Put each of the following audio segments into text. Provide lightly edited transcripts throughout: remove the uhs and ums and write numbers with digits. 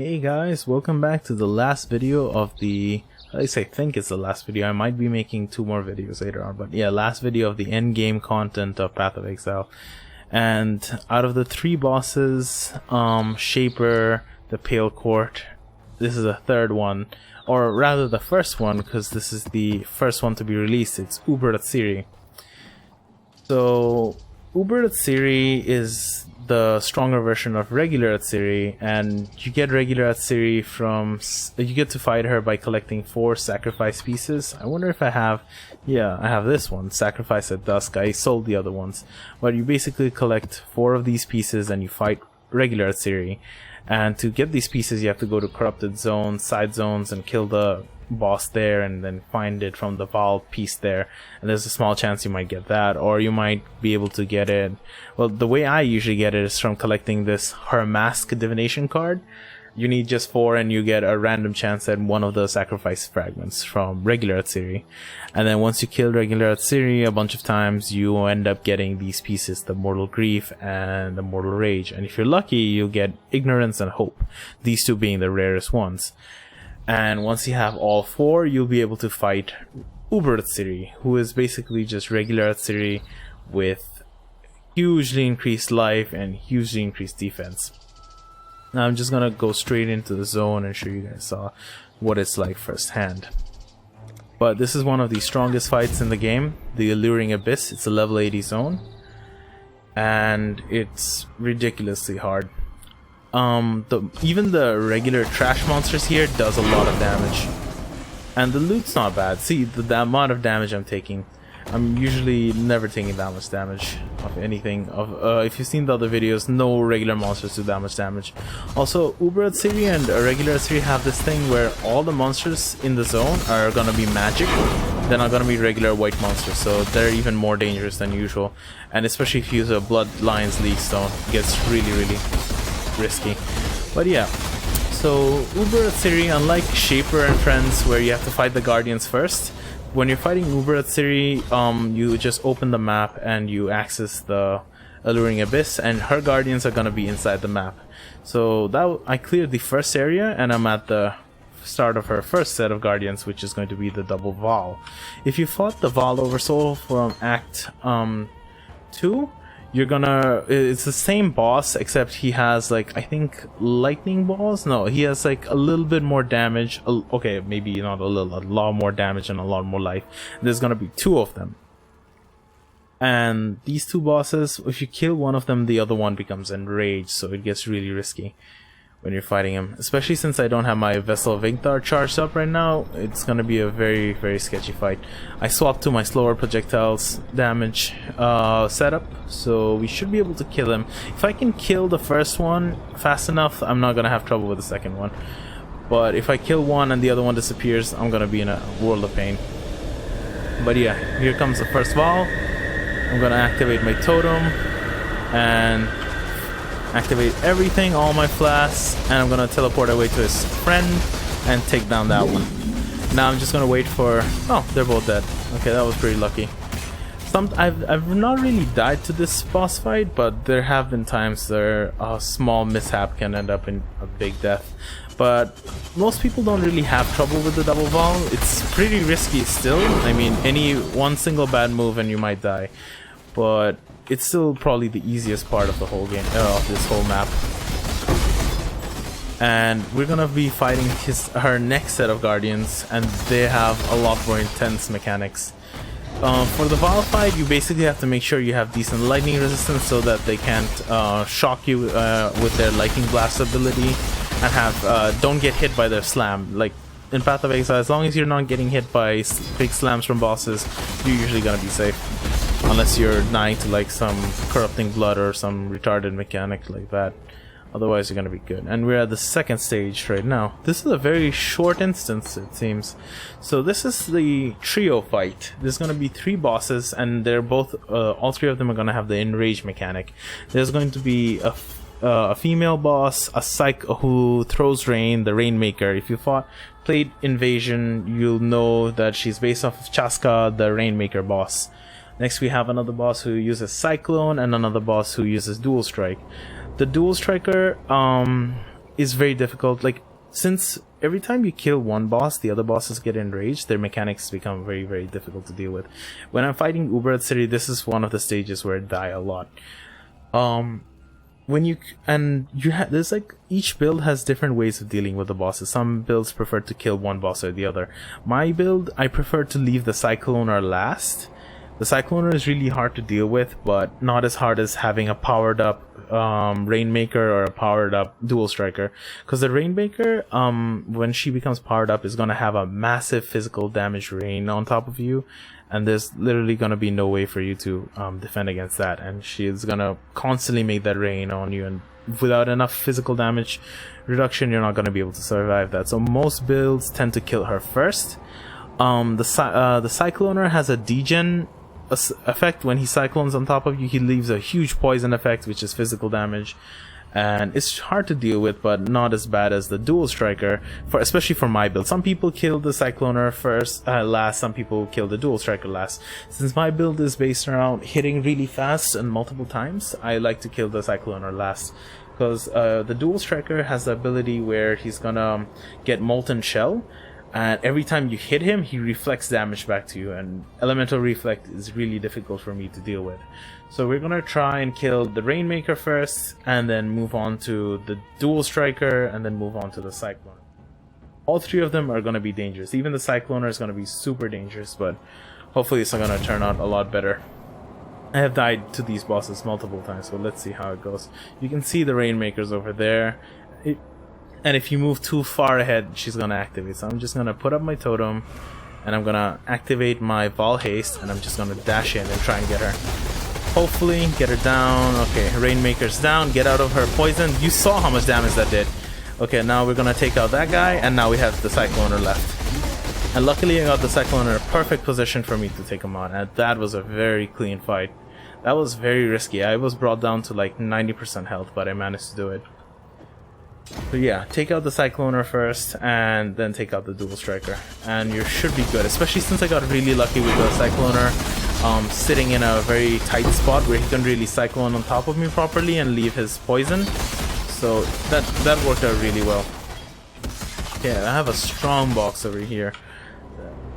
Hey guys, welcome back to the last video of the, at least I think it's the last video. I might be making 2 more videos later on, but yeah, last video of the end game content of Path of Exile. And out of the 3 bosses, Shaper, the Pale Court, this is the third one, or rather the first one, because this is the first one to be released. It's Atziri. So Atziri is the stronger version of regular Atziri, and you get regular Atziri from, you get to fight her by collecting 4 sacrifice pieces. I wonder if I have, yeah, I have this one, Sacrifice at Dusk. I sold the other ones, but you basically collect 4 of these pieces and you fight regular Atziri. And to get these pieces you have to go to corrupted zones, side zones, and kill the boss there, and then find it from the Val piece there, and there's a small chance you might get that, or you might be able to get it, well, the way I usually get it is from collecting this Her Mask divination card. You need just 4 and you get a random chance at one of the sacrifice fragments from regular Atziri. And then once you kill regular Atziri a bunch of times, you end up getting these pieces, the Mortal Grief and the Mortal Rage, and if you're lucky you'll get Ignorance and Hope, these 2 being the rarest ones. And once you have all 4, you'll be able to fight Uber Atziri, who is basically just regular Atziri with hugely increased life and hugely increased defense. Now I'm just gonna go straight into the zone and show you guys what it's like firsthand. But this is one of the strongest fights in the game, the Alluring Abyss. It's a level 80 zone, and it's ridiculously hard. Even the regular trash monsters here does a lot of damage, and the loot's not bad. See the amount of damage I'm taking. I'm usually never taking that much damage of anything. If you've seen the other videos, no regular monsters do that much damage. Also, Uber Atziri and regular Atziri have this thing where all the monsters in the zone are gonna be magic. They're not gonna be regular white monsters, so they're even more dangerous than usual. And especially if you use a Bloodlion's League Stone, it gets really risky. But yeah, so Uber Atziri, unlike Shaper and Friends where you have to fight the Guardians first, when you're fighting Uber Atziri, you just open the map and you access the Alluring Abyss, and her Guardians are gonna be inside the map. So that I cleared the first area and I'm at the start of her first set of Guardians, which is going to be the double Val. If you fought the Val Oversoul from Act 2, you're gonna, it's the same boss except he has, like, I think lightning balls. No, he has like a little bit more damage. Okay, maybe not a little, a lot more damage and a lot more life. There's gonna be 2 of them, and these 2 bosses, if you kill one of them, the other one becomes enraged, so it gets really risky when you're fighting him, especially since I don't have my Vessel of Ingthar charged up right now. It's gonna be a very sketchy fight. I swapped to my slower projectiles damage setup, so we should be able to kill him. If I can kill the first one fast enough, I'm not gonna have trouble with the second one. But if I kill one and the other one disappears, I'm gonna be in a world of pain. But yeah, here comes the first Val. I'm gonna activate my totem and activate everything, all my flasks, and I'm gonna teleport away to his friend and take down that one. Now I'm just gonna wait for, oh, they're both dead. Okay, that was pretty lucky. I've not really died to this boss fight, but there have been times where a small mishap can end up in a big death. But most people don't really have trouble with the double Val. It's pretty risky still. I mean, any one single bad move and you might die, but it's still probably the easiest part of the whole game, of this whole map. And we're gonna be fighting her next set of Guardians, and they have a lot more intense mechanics. For the Val fight, you basically have to make sure you have decent lightning resistance so that they can't shock you with their lightning blast ability, and have don't get hit by their slam. Like in Path of Exile, as long as you're not getting hit by big slams from bosses, you're usually gonna be safe. Unless you're dying to like some corrupting blood or some retarded mechanic like that. Otherwise you're gonna be good. And we're at the second stage right now. This is a very short instance, it seems. So this is the trio fight. There's gonna be 3 bosses, and they're both all 3 of them are gonna have the enrage mechanic. There's going to be a female boss, a psych who throws rain, the Rainmaker. If you played Invasion, you'll know that she's based off of Chaska, the Rainmaker boss. Next we have another boss who uses Cyclone, and another boss who uses Dual Strike. The Dual Striker is very difficult. Like, since every time you kill one boss, the other bosses get enraged, their mechanics become very, very difficult to deal with. When I'm fighting Uber Atziri, this is one of the stages where I die a lot. There's like, each build has different ways of dealing with the bosses. Some builds prefer to kill one boss or the other. My build, I prefer to leave the Cycloner last. The Cycloner is really hard to deal with, but not as hard as having a powered up Rainmaker or a powered up Dual Striker. Because the Rainmaker, when she becomes powered up, is going to have a massive physical damage rain on top of you. And there's literally going to be no way for you to defend against that. And she is going to constantly make that rain on you. And without enough physical damage reduction, you're not going to be able to survive that. So most builds tend to kill her first. The Cycloner has a degen effect. When he cyclones on top of you, he leaves a huge poison effect, which is physical damage, and it's hard to deal with, but not as bad as the Dual Striker, especially for my build. Some people kill the Cycloner last, some people kill the Dual Striker last. Since my build is based around hitting really fast and multiple times, I like to kill the Cycloner last, because the Dual Striker has the ability where he's gonna get Molten Shell, and every time you hit him, he reflects damage back to you, and elemental reflect is really difficult for me to deal with. So we're gonna try and kill the Rainmaker first, and then move on to the Dual Striker, and then move on to the Cycloner. All three of them are gonna be dangerous. Even the Cycloner is gonna be super dangerous, but hopefully it's gonna turn out a lot better. I have died to these bosses multiple times, so let's see how it goes. You can see the Rainmakers over there. And if you move too far ahead, she's gonna activate. So I'm just gonna put up my totem, and I'm gonna activate my Val Haste, and I'm just gonna dash in and try and get her. Hopefully, get her down. Okay, Rainmaker's down. Get out of her poison. You saw how much damage that did. Okay, now we're gonna take out that guy, and now we have the Cycloner left. And luckily, I got the Cycloner in a perfect position for me to take him on, and that was a very clean fight. That was very risky. I was brought down to like 90% health, but I managed to do it. So yeah, take out the Cycloner first, and then take out the Dual Striker, and you should be good, especially since I got really lucky with the Cycloner sitting in a very tight spot where he couldn't really cyclone on top of me properly and leave his poison. So that worked out really well. Yeah, I have a strong box over here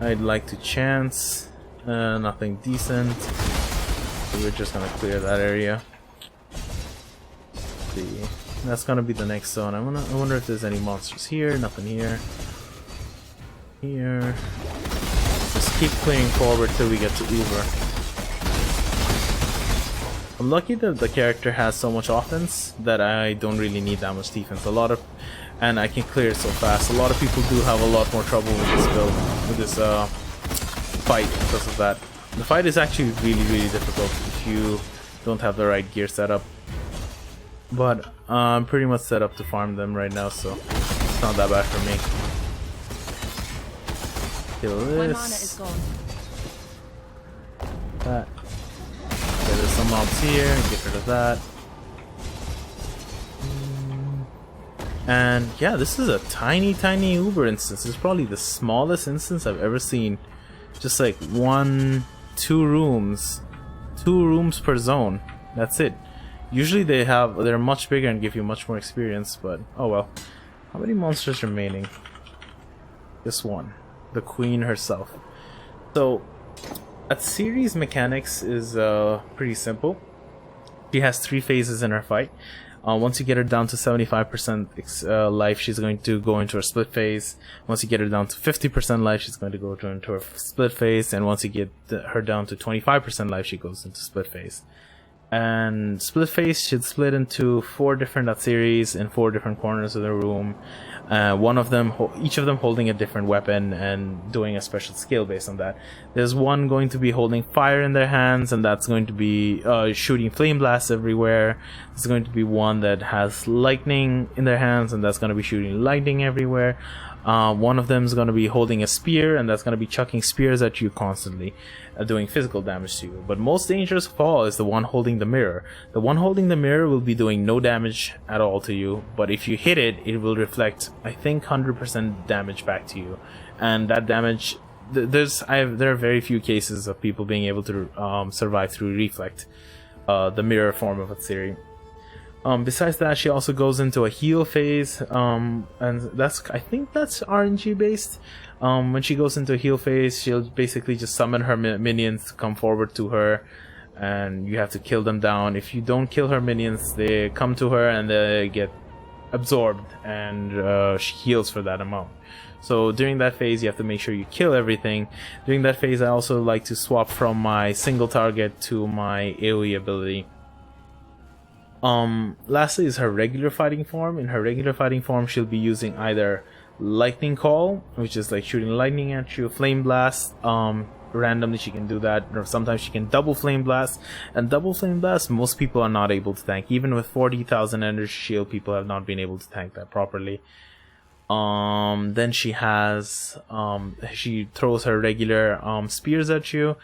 I'd like to chance. Nothing decent, so we're just gonna clear that area. Let's see. That's gonna be the next zone. I wonder if there's any monsters here. Nothing here. Here. Just keep clearing forward till we get to Uber. I'm lucky that the character has so much offense that I don't really need that much defense. And I can clear it so fast. A lot of people do have a lot more trouble with this build, with this fight because of that. The fight is actually really, really difficult if you don't have the right gear setup. But I'm pretty much set up to farm them right now, so it's not that bad for me. Kill this. My mana is gone. That. Okay, there's some mobs here. Get rid of that. And yeah, this is a tiny, tiny Uber instance. It's probably the smallest instance I've ever seen. Just like 2 rooms. 2 rooms per zone. That's it. Usually they're much bigger and give you much more experience, but oh well. How many monsters remaining? Just one. The queen herself. So, Atziri's mechanics is pretty simple. She has 3 phases in her fight. Once you get her down to 75% life, she's going to go into her split phase. Once you get her down to 50% life, she's going to go into her split phase. And once you get her down to 25% life, she goes into split phase. And split phase should split into 4 different Atziris in 4 different corners of the room. Each of them holding a different weapon and doing a special skill based on that. There's one going to be holding fire in their hands, and that's going to be shooting flame blasts everywhere. There's going to be one that has lightning in their hands, and that's going to be shooting lightning everywhere. One of them is going to be holding a spear, and that's going to be chucking spears at you constantly, doing physical damage to you. But most dangerous of all is the one holding the mirror. The one holding the mirror will be doing no damage at all to you, but if you hit it, it will reflect, I think, 100% damage back to you. And that damage, there are very few cases of people being able to survive through reflect, the mirror form of Atziri. Besides that, she also goes into a heal phase, and I think that's RNG based. When she goes into a heal phase, she'll basically just summon her minions to come forward to her, and you have to kill them down. If you don't kill her minions, they come to her and they get absorbed, and she heals for that amount. So during that phase, you have to make sure you kill everything. During that phase, I also like to swap from my single target to my AoE ability. Lastly is her regular fighting form. In her regular fighting form, she'll be using either Lightning Call, which is like shooting lightning at you, Flame Blast, randomly she can do that, or sometimes she can double Flame Blast, and double Flame Blast most people are not able to tank. Even with 40,000 energy shield, people have not been able to tank that properly. Then she has, she throws her regular spears at you,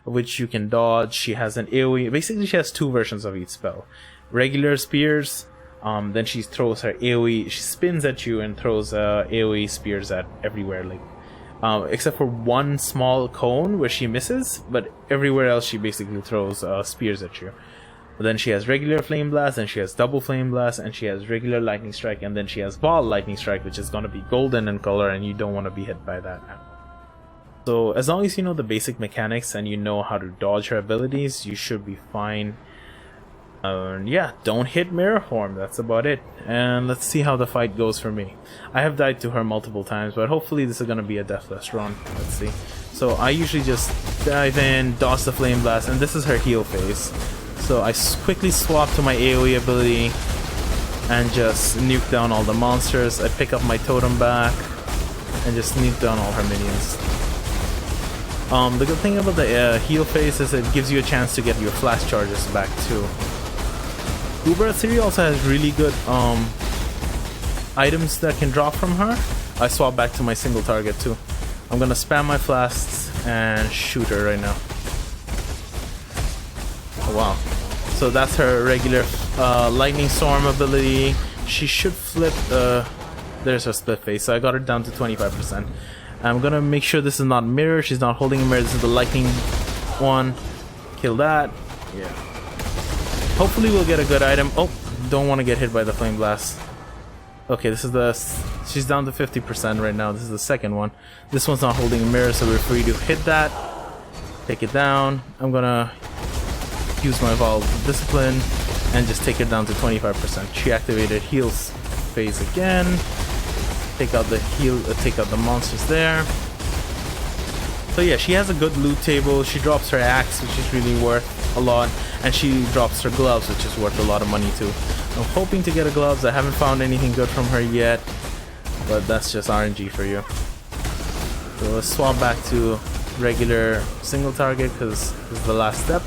which you can dodge. She has an AoE, basically she has two versions of each spell. Regular spears, then she throws her AoE, she spins at you and throws AoE spears at everywhere, like except for one small cone where she misses, but everywhere else she basically throws spears at you. But then she has regular Flame Blast, and she has double Flame Blast, and she has regular Lightning Strike, and then she has Ball Lightning Strike, which is going to be golden in color, and you don't want to be hit by that. So as long as you know the basic mechanics and you know how to dodge her abilities, you should be fine. Yeah, don't hit mirror form, that's about it. And let's see how the fight goes for me. I have died to her multiple times, but hopefully this is going to be a deathless run. Let's see. So I usually just dive in, dodge the Flame Blast, and this is her heal phase. So I quickly swap to my AoE ability and just nuke down all the monsters. I pick up my totem back and just nuke down all her minions. The good thing about the heal phase is it gives you a chance to get your flash charges back too. Uber Atziri also has really good items that can drop from her. I swap back to my single target too. I'm gonna spam my flasks and shoot her right now. Oh wow. So that's her regular Lightning Storm ability. She should flip, there's her split phase, so I got her down to 25%. I'm gonna make sure this is not mirror, she's not holding a mirror, this is the lightning one. Kill that. Yeah. Hopefully we'll get a good item. Oh, don't want to get hit by the Flame Blast. Okay, this is she's down to 50% right now. This is the second one. This one's not holding a mirror, so we're free to hit that. Take it down. I'm gonna use my Evolve Discipline and just take it down to 25%. She activated heals phase again. Take out the take out the monsters there. So yeah, she has a good loot table. She drops her axe, which is really worth a lot, and she drops her gloves, which is worth a lot of money too. I'm hoping to get a gloves. I haven't found anything good from her yet, but that's just RNG for you. So let's swap back to regular single target because this is the last step.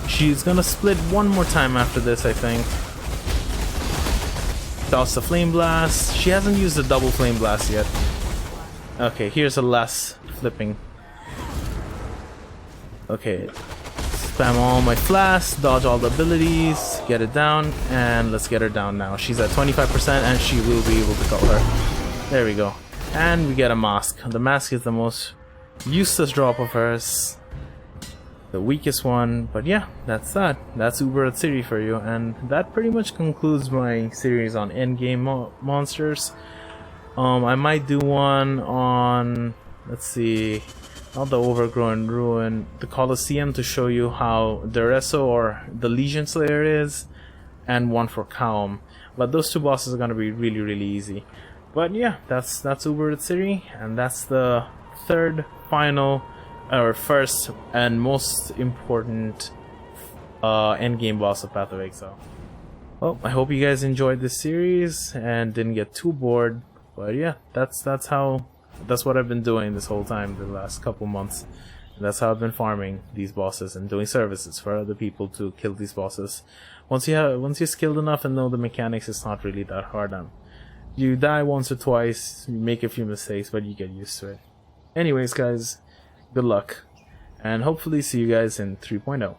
She's gonna split one more time after this, I think. Toss the Flame Blast. She hasn't used the double Flame Blast yet. Okay, here's the last flipping. Okay, spam all my flasks, dodge all the abilities, get it down, and let's get her down now. She's at 25% and she will be able to kill her. There we go. And we get a mask. The mask is the most useless drop of hers. The weakest one, but yeah, that's that. That's Uber Atziri for you, and that pretty much concludes my series on endgame monsters. I might do one on, let's see, not the Overgrown Ruin, the Colosseum, to show you how Duresso or the Legion Slayer is, and one for Kaum. But those two bosses are gonna be really, really easy. But yeah, that's Uber Atziri, and that's the third, final, or first and most important endgame boss of Path of Exile. Well, I hope you guys enjoyed this series and didn't get too bored. But yeah, that's what I've been doing this whole time, the last couple months. And that's how I've been farming these bosses and doing services for other people to kill these bosses. Once you're skilled enough and know the mechanics, it's not really that hard. You die once or twice, you make a few mistakes, but you get used to it. Anyways, guys, good luck, and hopefully see you guys in 3.0.